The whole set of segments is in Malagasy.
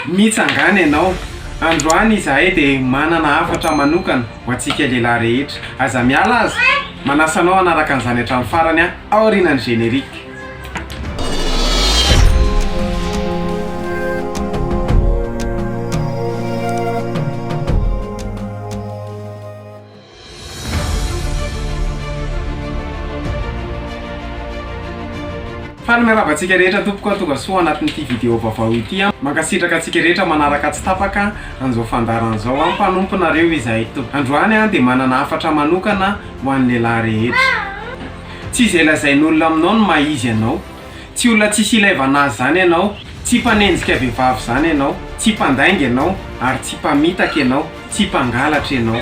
mitsangana ianao. Androany izahay dia manana hafatra manokana ho antsika lehilahy rehetra. Aza miala aza, manasanao hanaraka an'izany hatramin'ny farany ao aorianan'ny générique. Faly miaravantsika rehetra tompoko tonga soa anatin'ity vidéo vaovao ity. Mankasitraka antsika rehetra manaraka tsy tapaka an'izao fandaran'izao mpanomponareo izahay to. Androany dia manana hafatra manokana ho an'ny lehilahy rehetra. Tsy izay lazain'olona aminao no maizy ianao, tsy olona tsisy ilaivana azy zany ianao, tsy mpanenjika vehivavy zany ianao, tsy mpandainga ianao ary tsy mpamitaka ianao, tsy mpangalatra ianao,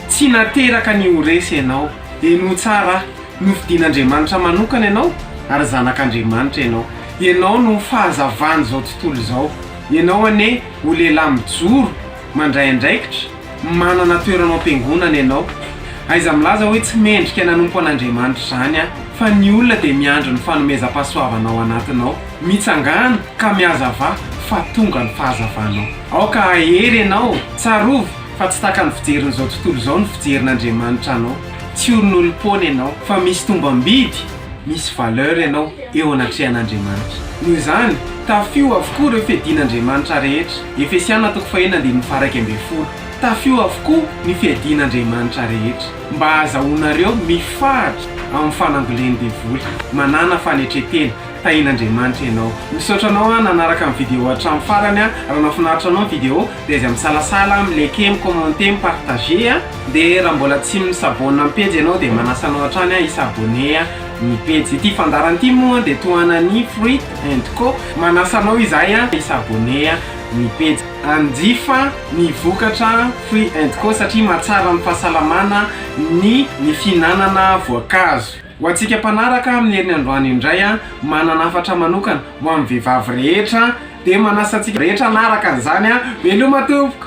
tsy nateraka ny oresy ianao. Eno tsara nofidian'Andriamanitra manokana ianao ary zanak'Andriamanitra ianao. Ianao no fahazavany zao tontolo zao. Ianao ane ho lehilahy mijoro mandray andraikitra, manana toerana am-piangonana ianao. Aiza milaza hoe tsy mendrika nanompo an'Andriamanitra zany fa ny olona dia miandro ny fanomezam-pahasoavana ao anatinao, mitsangana ka mihazava fa tonga ny fahazavanao. Aoka ahery ianao, tsarovy fa tsy taka ny fijerin'izao tontolo zao ny fijerin'Andriamanitra anao. Tsy olon'olom-pona ianao fa misy tombam-bidy, misy valeur ianao eo anatrehan'Andriamanitra. Noho izany tafio avokoa ireo fiadian'Andriamanitra rehetra. Efesiana 4:1-2. Tafio avokoa ny fiadian'Andriamanitra rehetra mba ahazahoanareo mifahatra amin'ny fanamboleny devoly, manana fanetretena tahin'Andriamanitra ianao. Misaotra anao nanaraka amin'ny vidéo hatramin'ny farany. Raha nahafinaritra anao ny vidéo dia izy misalasala, milike, micommente, mipartager. Dia raha mbola tsy misabona amin'ny page ianao dia manasanao hatrany hisabone ny page ity fandarana ity moa dia tohanan'ny Fruit & Co. Manasanao izahay hisabone ny page. Anjifa ny vokatra Fruit & Co satria mahatsara ny fahasalamana ny fihinanana voankazo. Ho antsika mpanaraka amin'ny herin'ny androany indray manana hafatra manokana ho amin'ny vehivavy rehetra dia manasa antsika rehetra anaraka an'izany. Veloma tompoko.